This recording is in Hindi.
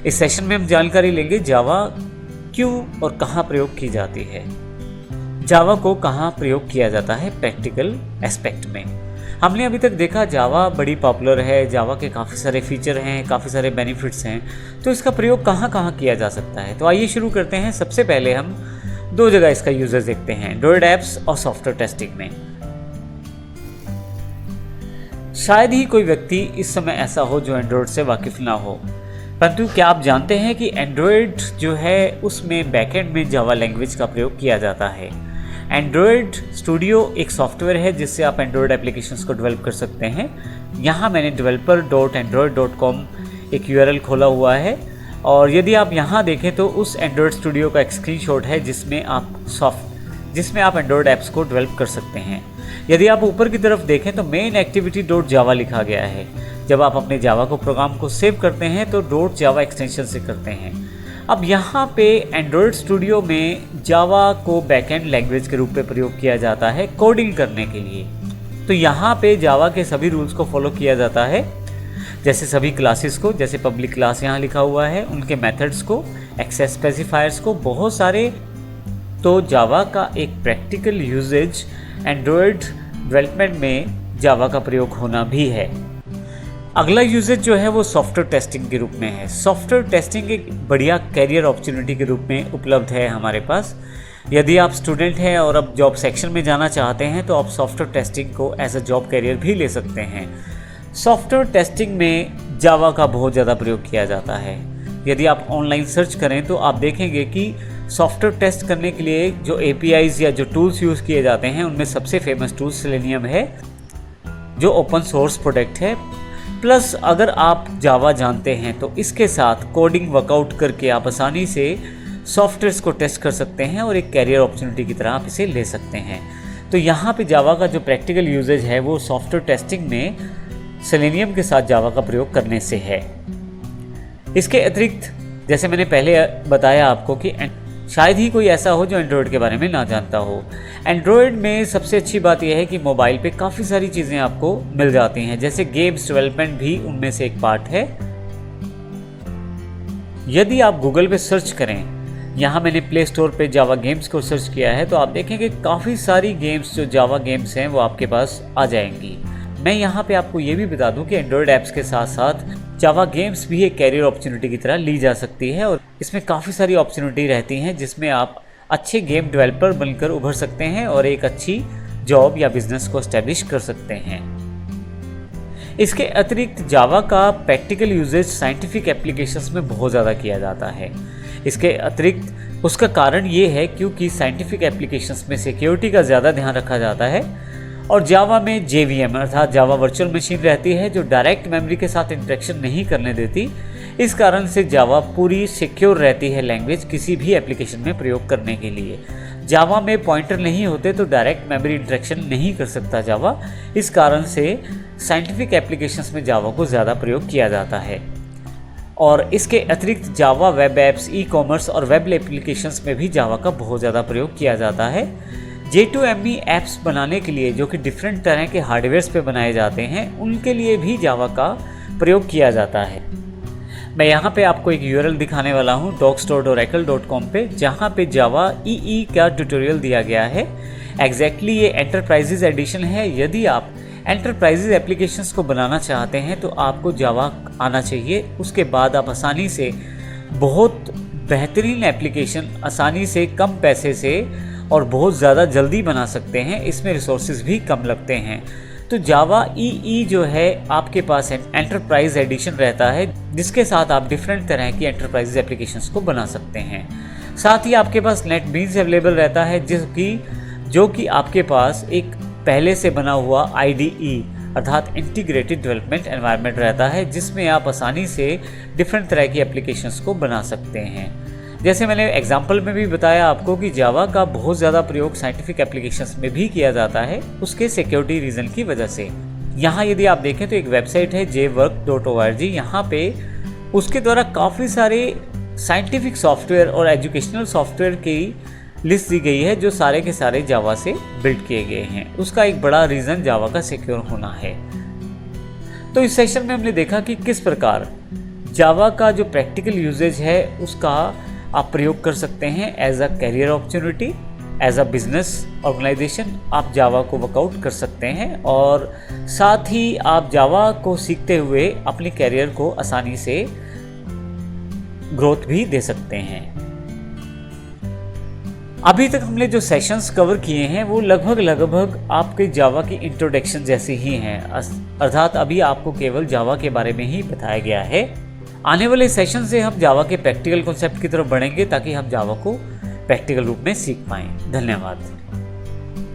इस सेशन में हम जानकारी लेंगे जावा क्यों और कहाँ प्रयोग की जाती है, जावा को कहाँ प्रयोग किया जाता है प्रैक्टिकल एस्पेक्ट में। हमने अभी तक देखा जावा बड़ी पॉपुलर है, जावा के काफ़ी सारे फीचर हैं, काफ़ी सारे बेनिफिट्स हैं, तो इसका प्रयोग कहाँ कहाँ किया जा सकता है। तो आइए शुरू करते हैं। सबसे पहले हम दो जगह इसका यूजेस देखते हैं, एंड्रॉयड ऐप्स और सॉफ्टवेयर टेस्टिंग में। शायद ही कोई व्यक्ति इस समय ऐसा हो जो एंड्रॉयड से वाकिफ ना हो, परंतु क्या आप जानते हैं कि एंड्रॉयड जो है उसमें बैकएंड में जावा लैंग्वेज का प्रयोग किया जाता है। एंड्रॉयड स्टूडियो एक सॉफ्टवेयर है जिससे आप एंड्रॉयड एप्लीकेशंस को डेवलप कर सकते हैं। यहाँ मैंने developer.android.com एक URL खोला हुआ है और यदि आप यहाँ देखें तो उस एंड्रॉयड स्टूडियो का एक स्क्रीनशॉट है जिसमें आप एंड्रॉयड ऐप्स को डेवलप कर सकते हैं। यदि आप ऊपर की तरफ देखें तो मेन एक्टिविटी.java लिखा गया है। जब आप अपने जावा को प्रोग्राम को सेव करते हैं तो .java एक्सटेंशन से करते हैं। अब यहाँ पे एंड्रॉयड स्टूडियो में जावा को बैकएंड लैंग्वेज के रूप में प्रयोग किया जाता है कोडिंग करने के लिए। तो यहाँ पे जावा के सभी रूल्स को फॉलो किया जाता है, जैसे सभी क्लासेस को, जैसे पब्लिक क्लास यहाँ लिखा हुआ है, उनके मेथड्स को, एक्सेस स्पेसिफायर्स को, बहुत सारे। तो जावा का एक प्रैक्टिकल यूजेज एंड्रॉयड डेवलपमेंट में जावा का प्रयोग होना भी है। अगला यूजेज जो है वो सॉफ्टवेयर टेस्टिंग के रूप में है। सॉफ्टवेयर टेस्टिंग एक बढ़िया कैरियर अपॉर्चुनिटी के रूप में उपलब्ध है हमारे पास। यदि आप स्टूडेंट हैं और अब जॉब सेक्शन में जाना चाहते हैं तो आप सॉफ्टवेयर टेस्टिंग को एज अ जॉब कैरियर भी ले सकते हैं। सॉफ्टवेयर टेस्टिंग में जावा का बहुत ज़्यादा प्रयोग किया जाता है। यदि आप ऑनलाइन सर्च करें तो आप देखेंगे कि सॉफ्टवेयर टेस्ट करने के लिए जो APIs या जो टूल्स यूज़ किए जाते हैं उनमें सबसे फेमस टूल सेलेनियम है जो ओपन सोर्स प्रोडक्ट है। प्लस अगर आप जावा जानते हैं तो इसके साथ कोडिंग वर्कआउट करके आप आसानी से सॉफ्टवेयर्स को टेस्ट कर सकते हैं और एक कैरियर अपॉर्चुनिटी की तरह आप इसे ले सकते हैं। तो यहाँ पे जावा का जो प्रैक्टिकल यूजेज है वो सॉफ्टवेयर टेस्टिंग में सेलेनियम के साथ जावा का प्रयोग करने से है। इसके अतिरिक्त जैसे मैंने पहले बताया आपको कि शायद ही कोई ऐसा हो जो एंड्रॉयड के बारे में ना जानता हो। एंड्रॉयड में सबसे अच्छी बात यह है कि मोबाइल पे काफ़ी सारी चीज़ें आपको मिल जाती हैं, जैसे गेम्स डेवलपमेंट भी उनमें से एक पार्ट है। यदि आप गूगल पे सर्च करें, यहाँ मैंने प्ले स्टोर पे जावा गेम्स को सर्च किया है, तो आप देखेंगे काफ़ी सारी गेम्स जो जावा गेम्स हैं वो आपके पास आ जाएंगी। मैं यहाँ पे आपको ये भी बता दूँ कि एंड्रॉयड ऐप्स के साथ साथ जावा गेम्स भी एक कैरियर अपॉर्चुनिटी की तरह ली जा सकती है और इसमें काफ़ी सारी अपॉर्चुनिटी रहती हैं जिसमें आप अच्छे गेम डेवलपर बनकर उभर सकते हैं और एक अच्छी जॉब या बिजनेस को एस्टेब्लिश कर सकते हैं। इसके अतिरिक्त जावा का प्रैक्टिकल यूजेज साइंटिफिक एप्लीकेशंस में बहुत ज़्यादा किया जाता है। इसके अतिरिक्त उसका कारण ये है क्योंकि साइंटिफिक एप्लीकेशंस में सिक्योरिटी का ज़्यादा ध्यान रखा जाता है और जावा में JVM अर्थात जावा वर्चुअल मशीन रहती है जो डायरेक्ट मेमोरी के साथ इंटरेक्शन नहीं करने देती। इस कारण से जावा पूरी सिक्योर रहती है लैंग्वेज किसी भी एप्लीकेशन में प्रयोग करने के लिए। जावा में पॉइंटर नहीं होते तो डायरेक्ट मेमोरी इंटरेक्शन नहीं कर सकता जावा। इस कारण से साइंटिफिक एप्लीकेशंस में जावा को ज़्यादा प्रयोग किया जाता है। और इसके अतिरिक्त जावा वेब ऐप्स, ई-कॉमर्स और वेब एप्लीकेशंस में भी जावा का बहुत ज़्यादा प्रयोग किया जाता है। J2ME ऐप्स बनाने के लिए जो कि डिफरेंट तरह के हार्डवेयर्स पे बनाए जाते हैं उनके लिए भी जावा का प्रयोग किया जाता है। मैं यहाँ पे आपको एक URL दिखाने वाला हूँ docs.oracle.com पे, जहाँ पे जावा EE का ट्यूटोरियल दिया गया है। एग्जैक्टली ये एंटरप्राइजेज एडिशन है। यदि आप एंटरप्राइजेज एप्लीकेशंस को बनाना चाहते हैं तो आपको जावा आना चाहिए। उसके बाद आप आसानी से बहुत बेहतरीन एप्लीकेशन आसानी से कम पैसे से और बहुत ज़्यादा जल्दी बना सकते हैं। इसमें रिसोर्सेज भी कम लगते हैं। तो जावा EE जो है आपके पास एंटरप्राइज एडिशन रहता है जिसके साथ आप डिफरेंट तरह की एंटरप्राइज एप्लीकेशंस को बना सकते हैं। साथ ही आपके पास नेटबीन्स अवेलेबल रहता है जो कि आपके पास एक पहले से बना हुआ IDE अर्थात इंटीग्रेटेड डेवलपमेंट एनवायरनमेंट रहता है जिसमें आप आसानी से डिफरेंट तरह की एप्लीकेशंस को बना सकते हैं। जैसे मैंने एग्जाम्पल में भी बताया आपको कि जावा का बहुत ज़्यादा प्रयोग साइंटिफिक एप्लीकेशंस में भी किया जाता है उसके सिक्योरिटी रीज़न की वजह से। यहाँ यदि आप देखें तो एक वेबसाइट है jwork.org। यहाँ पे उसके द्वारा काफ़ी सारे साइंटिफिक सॉफ्टवेयर और एजुकेशनल सॉफ्टवेयर की लिस्ट दी गई है जो सारे के सारे जावा से बिल्ड किए गए हैं। उसका एक बड़ा रीज़न जावा का सिक्योर होना है। तो इस सेशन में हमने देखा कि किस प्रकार जावा का जो प्रैक्टिकल यूजेज है उसका आप प्रयोग कर सकते हैं as a career opportunity, as a business organization आप जावा को वर्कआउट कर सकते हैं और साथ ही आप जावा को सीखते हुए अपने कैरियर को आसानी से ग्रोथ भी दे सकते हैं। अभी तक हमने जो सेशंस कवर किए हैं वो लगभग आपके जावा की इंट्रोडक्शन जैसे ही हैं, अर्थात अभी आपको केवल जावा के बारे में ही बताया गया है। आने वाले सेशन से हम जावा के प्रैक्टिकल कॉन्सेप्ट की तरफ बढ़ेंगे ताकि हम जावा को प्रैक्टिकल रूप में सीख पाएं। धन्यवाद।